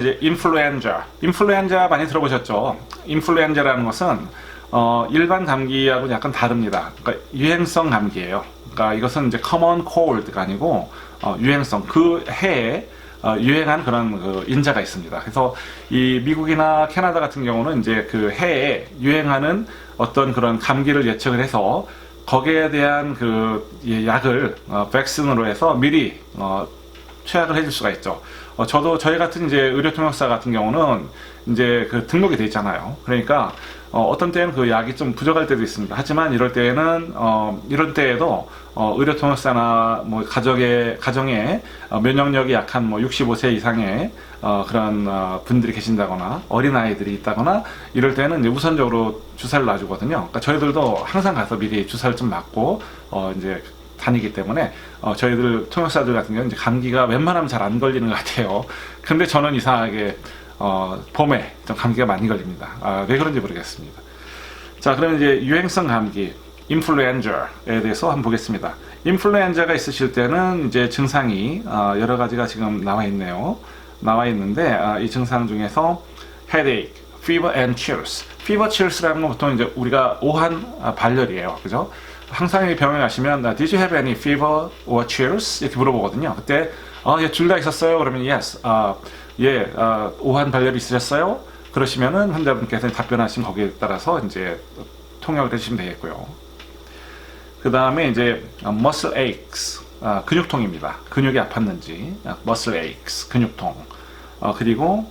이제 인플루엔자 많이 들어보셨죠? 인플루엔자라는 것은 일반 감기하고 약간 다릅니다. 그러니까 유행성 감기예요. 그러니까 이것은 이제 common cold가 아니고 유행성, 그 해에 유행한 그런 그 인자가 있습니다. 그래서 이 미국이나 캐나다 같은 경우는 이제 그 해에 유행하는 어떤 그런 감기를 예측을 해서 거기에 대한 그 약을 백신으로 해서 미리 취약을 해줄 수가 있죠. 저희 같은 이제 의료통역사 같은 경우는 이제 그 등록이 돼 있잖아요. 그러니까 어떤 때는 그 약이 좀 부족할 때도 있습니다. 하지만 이럴 때는 이런 때에도 의료통역사나 뭐 가정에 면역력이 약한 뭐 65세 이상의 그런 분들이 계신다거나 어린 아이들이 있다거나 이럴 때는 이제 우선적으로 주사를 놔주거든요. 그러니까 저희들도 항상 가서 미리 주사를 좀 맞고 이제 다니기 때문에 저희들 통역사들 같은 경우는 이제 감기가 웬만하면 잘 안 걸리는 것 같아요. 근데 저는 이상하게 봄에 좀 감기가 많이 걸립니다. 왜 그런지 모르겠습니다. 자, 그럼 이제 유행성 감기, 인플루엔자에 대해서 한번 보겠습니다. 인플루엔자가 있으실 때는 이제 증상이 여러 가지가 지금 나와 있네요. 나와 있는데 이 증상 중에서 headache, fever and chills. fever chills라는 건 보통 이제 우리가 오한 발열이에요, 그죠? 항상 병원에 가시면 Did you have any fever or chills? 이렇게 물어보거든요. 그때 예, 둘 다 있었어요. 그러면 yes, 오한 발열이 있으셨어요? 그러시면은 환자분께서 답변하시면 거기에 따라서 이제 통역을 해주시면 되겠고요. 그 다음에 이제 muscle aches, 근육통입니다. 근육이 아팠는지, muscle aches, 근육통. 그리고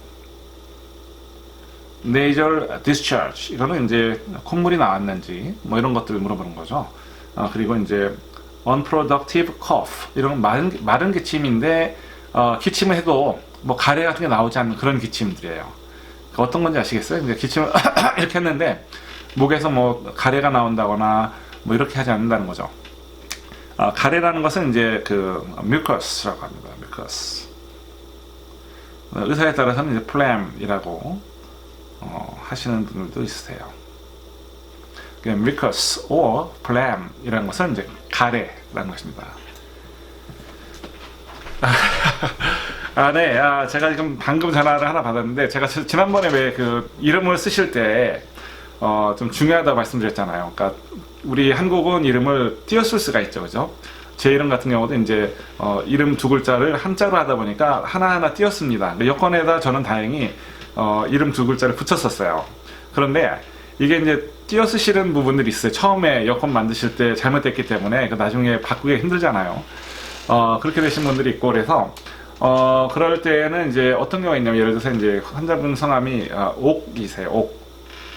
nasal discharge, 이거는 이제 콧물이 나왔는지 뭐 이런 것들을 물어보는 거죠. 그리고 이제 unproductive cough, 이런 마른 기침인데 기침을 해도 뭐 가래 같은 게 나오지 않는 그런 기침들이에요. 어떤 건지 아시겠어요? 이제 기침을 이렇게 했는데 목에서 뭐 가래가 나온다거나 뭐 이렇게 하지 않는다는 거죠. 가래라는 것은 이제 그 mucus라고 합니다. mucus. 의사에 따라서는 이제 phlegm이라고 하시는 분들도 있으세요. mucus or phlegm이라는 것은 이제 가래라는 것입니다. 네. 제가 지금 방금 전화를 하나 받았는데, 제가 지난번에 왜 그 이름을 쓰실 때, 좀 중요하다고 말씀드렸잖아요. 그러니까, 우리 한국은 이름을 띄어쓸 수가 있죠. 그죠? 제 이름 같은 경우도 이제, 이름 두 글자를 한자로 하다 보니까 하나하나 띄었습니다. 여권에다 저는 다행히, 이름 두 글자를 붙였었어요. 그런데, 이게 이제 띄어쓰시는 부분들이 있어요. 처음에 여권 만드실 때 잘못됐기 때문에, 나중에 바꾸기 힘들잖아요. 그렇게 되신 분들이 있고, 그래서, 그럴 때는 이제 어떤 경우가 있냐면, 예를 들어서 이제 환자분 성함이 옥이세요. 옥.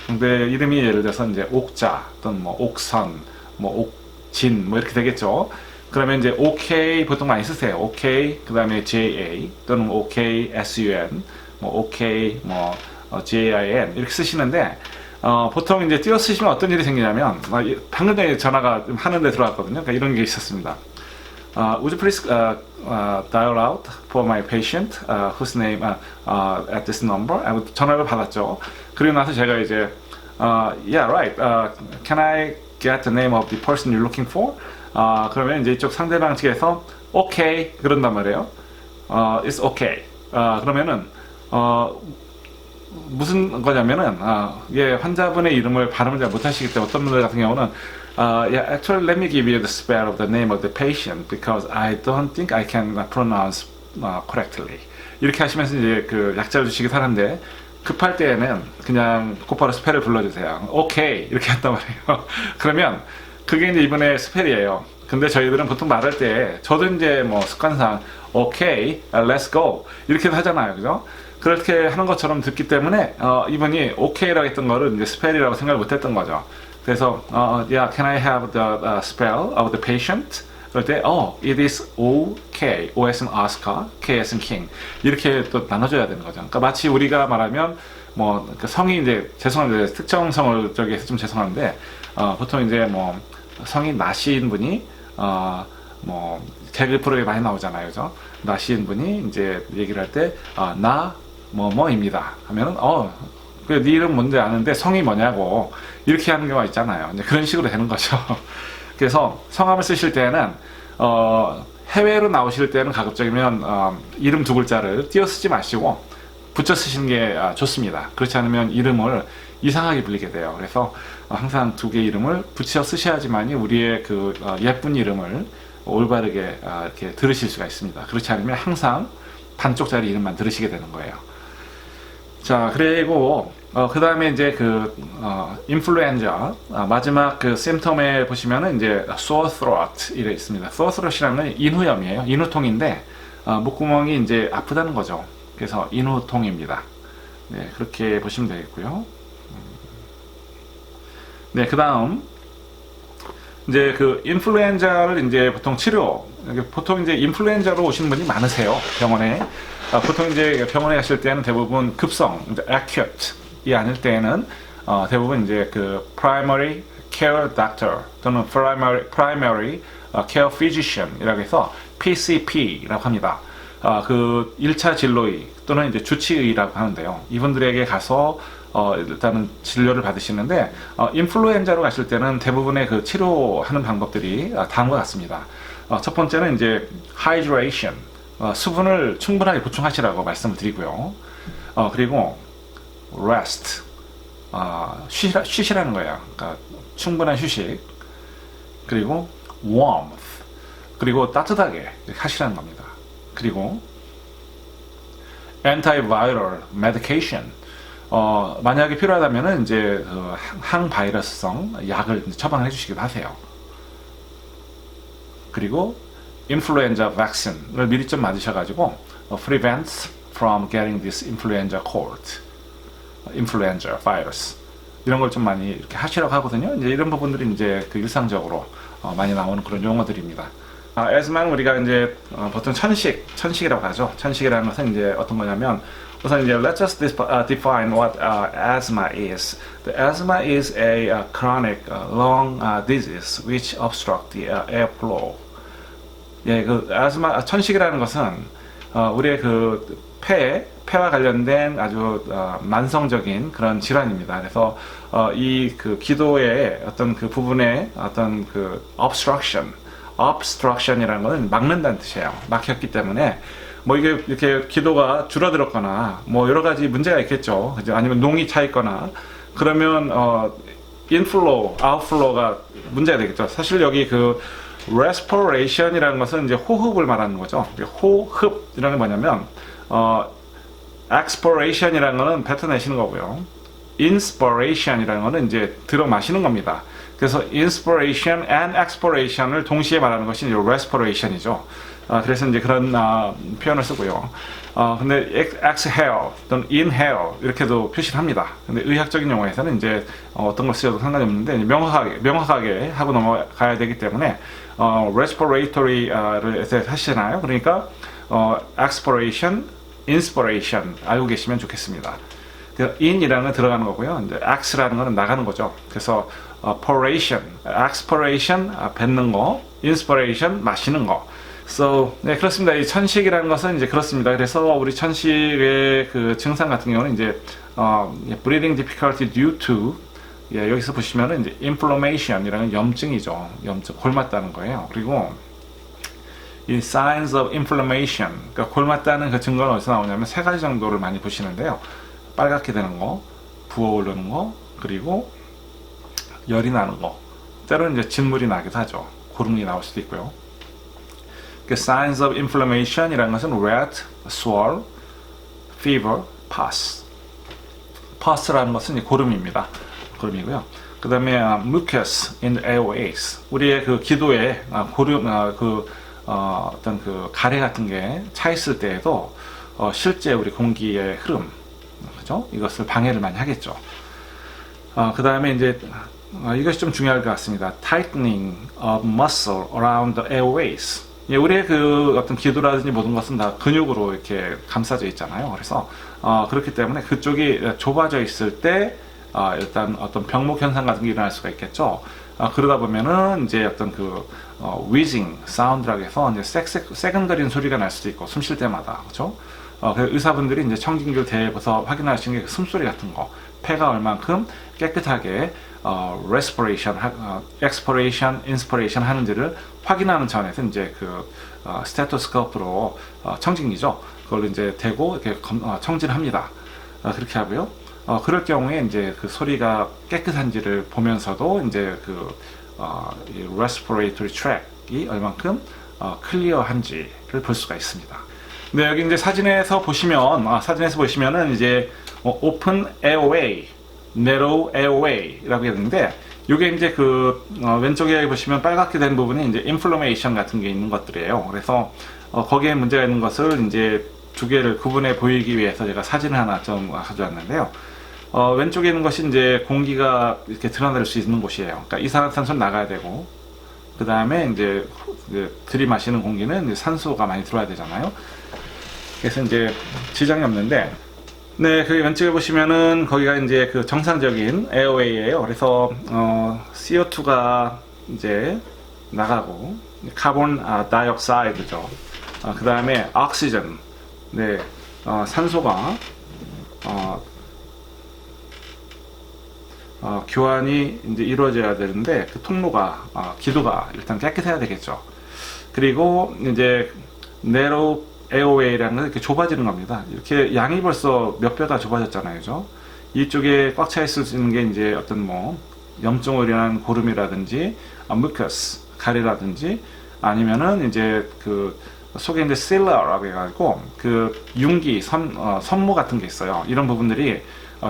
근데 이름이 예를 들어서 이제 옥자 또는 뭐 옥선, 뭐 옥진 뭐 이렇게 되겠죠. 그러면 이제 OK 보통 많이 쓰세요. OK 그다음에 JA 또는 OK SUN, 뭐 OK 뭐 JIN 이렇게 쓰시는데 보통 이제 띄어 쓰시면 어떤 일이 생기냐면 방금 전에 전화가 하는데 들어왔거든요. 그러니까 이런 게 있었습니다. Would you please dial out for my patient whose name at this number? 전화를 받았죠. 그리고 나서 제가 이제 yeah, right. Can I get the name of the person you're looking for? 그러면 이제 이쪽 상대방 측에서 okay 그런단 말이에요. It's okay. 그러면은 무슨 거냐면은 환자분의 이름을 발음을 잘 못하시기 때문에 어떤 분들 같은 경우는 yeah, actually, let me give you the spell of the name of the patient because I don't think I can pronounce correctly. 이렇게 하시면서 이제 그 약자를 주시기도 하는데 급할 때에는 그냥 곧바로 스펠을 불러주세요. 오케이 이렇게 한단 말이에요. 그러면 그게 이제 이번에 스펠이에요. 근데 저희들은 보통 말할 때 저도 이제 뭐 습관상 오케이, let's go 이렇게도 하잖아요, 그죠? 그렇게 하는 것처럼 듣기 때문에 이분이 오케이라고 했던 거를 이제 스펠이라고 생각을 못했던 거죠. 그래서 yeah, can I have the spell of the patient? 그럴 때 it is OK, O as in Oscar, K as in King 이렇게 또 나눠줘야 되는 거죠. 그러니까 마치 우리가 말하면 뭐 성이 이제 죄송한데 특정 성을 쪽에서 좀 죄송한데 보통 이제 뭐 성이 나시인 분이 뭐 개그 프로에 많이 나오잖아요, 그죠? 나시인 분이 이제 얘기를 할 때 나 뭐뭐입니다 하면은 네 이름 뭔지 아는데 성이 뭐냐고 이렇게 하는 경우가 있잖아요. 이제 그런 식으로 되는 거죠. 그래서 성함을 쓰실 때는 해외로 나오실 때는 가급적이면 이름 두 글자를 띄어 쓰지 마시고 붙여 쓰시는 게 좋습니다. 그렇지 않으면 이름을 이상하게 불리게 돼요. 그래서 항상 두 개의 이름을 붙여 쓰셔야지만이 우리의 그 예쁜 이름을 올바르게 이렇게 들으실 수가 있습니다. 그렇지 않으면 항상 반쪽짜리 이름만 들으시게 되는 거예요. 자, 그리고 그 다음에 이제 그 인플루엔자 마지막 그 심텀에 보시면은 이제 sore throat 이래 있습니다. sore throat이라는 건 인후염이에요. 인후통인데 목구멍이 이제 아프다는 거죠. 그래서 인후통입니다. 네, 그렇게 보시면 되겠고요. 네, 그 다음 이제 그 인플루엔자를 이제 보통 보통 이제 인플루엔자로 오시는 분이 많으세요. 병원에. 보통 이제 병원에 가실 때는 대부분 급성, 이제 acute이 아닐 때에는 대부분 이제 그 primary care doctor 또는 primary care physician이라고 해서 PCP라고 합니다. 그 1차 진료의 또는 이제 주치의라고 하는데요. 이분들에게 가서 일단은 진료를 받으시는데 인플루엔자로 가실 때는 대부분의 그 치료하는 방법들이 다음과 같습니다. 첫 번째는 이제 hydration, 수분을 충분하게 보충하시라고 말씀을 드리고요. 그리고 rest, 쉬시라는 거예요. 그러니까 충분한 휴식. 그리고 warmth, 그리고 따뜻하게 하시라는 겁니다. 그리고 antiviral medication, 만약에 필요하다면은 이제 항바이러스성 약을 처방을 해주시기도 하세요. 그리고 influenza vaccine을 미리 좀 맞으셔가지고 prevents from getting this influenza cold, influenza virus 이런 걸 좀 많이 이렇게 하시라고 하거든요. 이제 이런 부분들이 이제 그 일상적으로 많이 나오는 그런 용어들입니다. asthma는 우리가 이제 보통 천식이라고 하죠. 천식이라는 것은 이제 어떤 거냐면 우선 이제 let's just define what asthma is. The asthma is a chronic lung disease which obstruct the airflow. 예, 그 asthma 천식이라는 것은 우리의 그 폐와 관련된 아주 만성적인 그런 질환입니다. 그래서 이 그 기도의 어떤 그 부분에 어떤 그 obstruction이라는 것은 막는다는 뜻이에요. 막혔기 때문에 뭐 이게 이렇게 기도가 줄어들었거나 뭐 여러 가지 문제가 있겠죠. 그죠? 아니면 농이 차 있거나 그러면 inflow, outflow가 문제가 되겠죠. 사실 여기 그 respiration이라는 것은 이제 호흡을 말하는 거죠. 호흡이라는 게 뭐냐면 expiration이라는 거는 뱉어내시는 거고요. inspiration이라는 거는 이제 들어 마시는 겁니다. 그래서 inspiration and expiration을 동시에 말하는 것이 이제 respiration이죠. 그래서 이제 그런 표현을 쓰고요. 근데 exhale 또는 inhale 이렇게도 표시를 합니다. 근데 의학적인 용어에서는 이제 어떤 걸 쓰셔도 상관이 없는데 명확하게 하고 넘어가야 되기 때문에 respiratory를 하시잖아요. 그러니까 expiration, inspiration 알고 계시면 좋겠습니다. in이라는 건 들어가는 거고요. 이제 ex라는 거는 나가는 거죠. 그래서 expiration 뱉는 거, inspiration 마시는 거. So, 네, 그렇습니다. 이 천식이라는 것은 이제 그렇습니다. 그래서 우리 천식의 그 증상 같은 경우는 이제 breathing difficulty due to, 예, 여기서 보시면은 이제 inflammation이라는 염증이죠. 염증, 골맞다는 거예요. 그리고 이 signs of inflammation, 그러니까 골맞다는 그 증거는 어디서 나오냐면 세 가지 정도를 많이 보시는데요. 빨갛게 되는 거, 부어오르는 거, 그리고 열이 나는 거, 때로는 이제 진물이 나기도 하죠. 고름이 나올 수도 있고요. 그 signs of inflammation이라는 것은 red, swell, fever, pus. pus라는 것은 고름입니다. 고름이고요. 그 다음에 mucus in the airways. 우리의 그 기도에 고름, 어떤 그 가래 같은 게 차 있을 때에도 실제 우리 공기의 흐름, 그죠? 이것을 방해를 많이 하겠죠. 그 다음에 이제 이것이 좀 중요할 것 같습니다. tightening of muscle around the airways. 예, 우리의 그 어떤 기도라든지 모든 것은 다 근육으로 이렇게 감싸져 있잖아요. 그래서 그렇기 때문에 그쪽이 좁아져 있을 때 일단 어떤 병목 현상 같은 게 일어날 수가 있겠죠. 그러다 보면은 이제 어떤 그 wheezing 사운드라고 해서 이제 새근거리는 소리가 날 수도 있고 숨 쉴 때마다, 그렇죠? 의사분들이 이제 청진기를 대봐서 확인하시는 게 숨소리 같은 거, 폐가 얼만큼 깨끗하게 respiration, expiration, inspiration 하는지를 확인하는 차원에서 이제 그 스테토스코프로 청진기죠. 그걸 이제 대고 이렇게 청진합니다. 그렇게 하고요. 그럴 경우에 이제 그 소리가 깨끗한지를 보면서도 이제 이 respiratory tract이 얼만큼 클리어한지를 볼 수가 있습니다. 네, 여기 이제 사진에서 보시면은 이제 open airway, narrow airway라고 했는데, 이게 이제 왼쪽에 보시면 빨갛게 된 부분이 이제 inflammation 같은 게 있는 것들이에요. 그래서 거기에 문제가 있는 것을 이제 두 개를 구분해 보이기 위해서 제가 사진을 하나 좀 가져왔는데요. 왼쪽에 있는 것이 이제 공기가 이렇게 드러날 수 있는 곳이에요. 그러니까 이산화탄소는 나가야 되고, 그 다음에 이제 들이마시는 공기는 이제 산소가 많이 들어와야 되잖아요. 그래서 이제 지장이 없는데, 네, 그 왼쪽에 보시면은 거기가 이제 그 정상적인 에어웨이예요. 그래서 CO2가 이제 나가고, 카본 다이옥사이드죠. 그 다음에 오xygen, 네, 산소가 교환이 이제 이루어져야 되는데, 그 통로가 기도가 일단 깨끗해야 되겠죠. 그리고 이제 narrow airway라는 건 이렇게 좁아지는 겁니다. 이렇게 양이 벌써 몇 배가 좁아졌잖아요, 그죠? 이쪽에 꽉 차 있을 수 있는 게 이제 어떤 염증으로 인한 고름이라든지 mucus 가래라든지, 아니면은 이제 그 속에 이제 실러라고 해가지고 그 융기 선무 같은 게 있어요. 이런 부분들이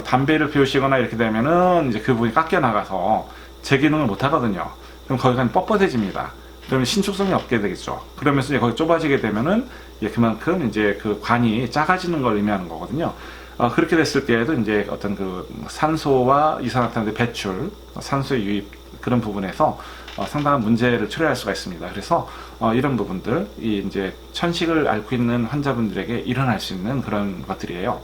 담배를 피우시거나 이렇게 되면은 이제 그 부분이 깎여 나가서 제 기능을 못 하거든요. 그럼 거기가 뻣뻣해집니다. 그러면 신축성이 없게 되겠죠. 그러면서 이제 거기 좁아지게 되면은 그만큼 이제 그 관이 작아지는 걸 의미하는 거거든요. 그렇게 됐을 때에도 이제 어떤 그 산소와 이산화탄소 배출, 산소의 유입, 그런 부분에서 상당한 문제를 초래할 수가 있습니다. 그래서 이런 부분들이 이제 천식을 앓고 있는 환자분들에게 일어날 수 있는 그런 것들이에요.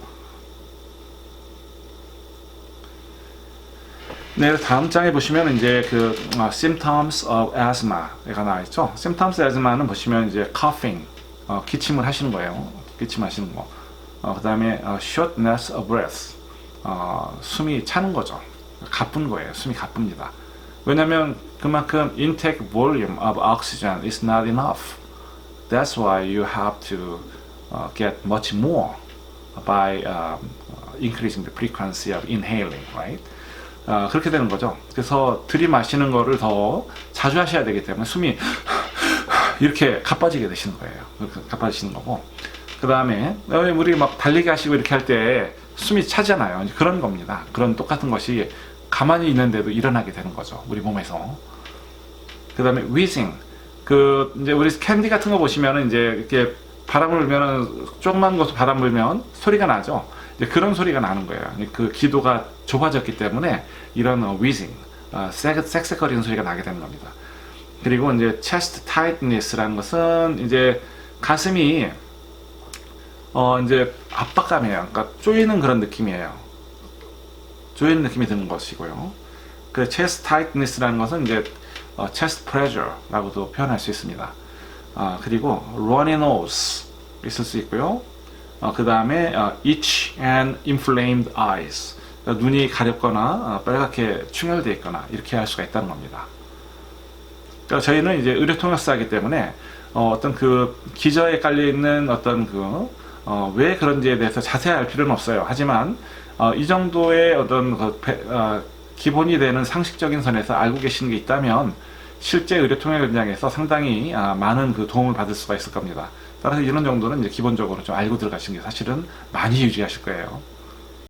네, 다음 장에 보시면 이제 symptoms of asthma가 나와 있죠. symptoms of asthma는 보시면 이제 coughing, 기침을 하시는 거예요. 기침하시는 거. 그 다음에 shortness of breath, 숨이 차는 거죠. 가쁜 거예요. 숨이 가쁩니다. 왜냐면 그만큼 intake volume of oxygen is not enough. That's why you have to get much more by increasing the frequency of inhaling, right? 그렇게 되는 거죠. 그래서 들이마시는 거를 더 자주 하셔야 되기 때문에 숨이 이렇게 가빠지게 되시는 거예요. 가빠지시는 거고. 그 다음에 우리 막 달리기 하시고 이렇게 할 때 숨이 차잖아요. 그런 겁니다. 그런 똑같은 것이 가만히 있는데도 일어나게 되는 거죠. 우리 몸에서. 그 다음에 wheezing. 이제 우리 캔디 같은 거 보시면은 이제 이렇게 바람을 불면은, 조그만 곳 바람 불면 소리가 나죠. 이제 그런 소리가 나는 거예요. 그 기도가 좁아졌기 때문에 이런 wheezing, 쌕쌕거리는 소리가 나게 되는 겁니다. 그리고 이제 chest tightness라는 것은 이제 가슴이 이제 압박감이에요. 그러니까 쪼이는 그런 느낌이에요. 조이는 느낌이 드는 것이고요. 그 chest tightness라는 것은 이제 chest pressure라고도 표현할 수 있습니다. 그리고 runny nose 있을 수 있고요. 그 다음에 itch and inflamed eyes, 그러니까 눈이 가렵거나 빨갛게 충혈되어 있거나 이렇게 할 수가 있다는 겁니다. 그러니까 저희는 이제 의료통역사이기 때문에 어떤 그 기저에 깔려 있는 어떤 왜 그런지에 대해서 자세히 알 필요는 없어요. 하지만 이 정도의 어떤 기본이 되는 상식적인 선에서 알고 계시는 게 있다면 실제 의료통역 현장에서 상당히 많은 도움을 받을 수가 있을 겁니다. 따라서 이런 정도는 이제 기본적으로 좀 알고 들어가시는 게 사실은 많이 유지하실 거예요.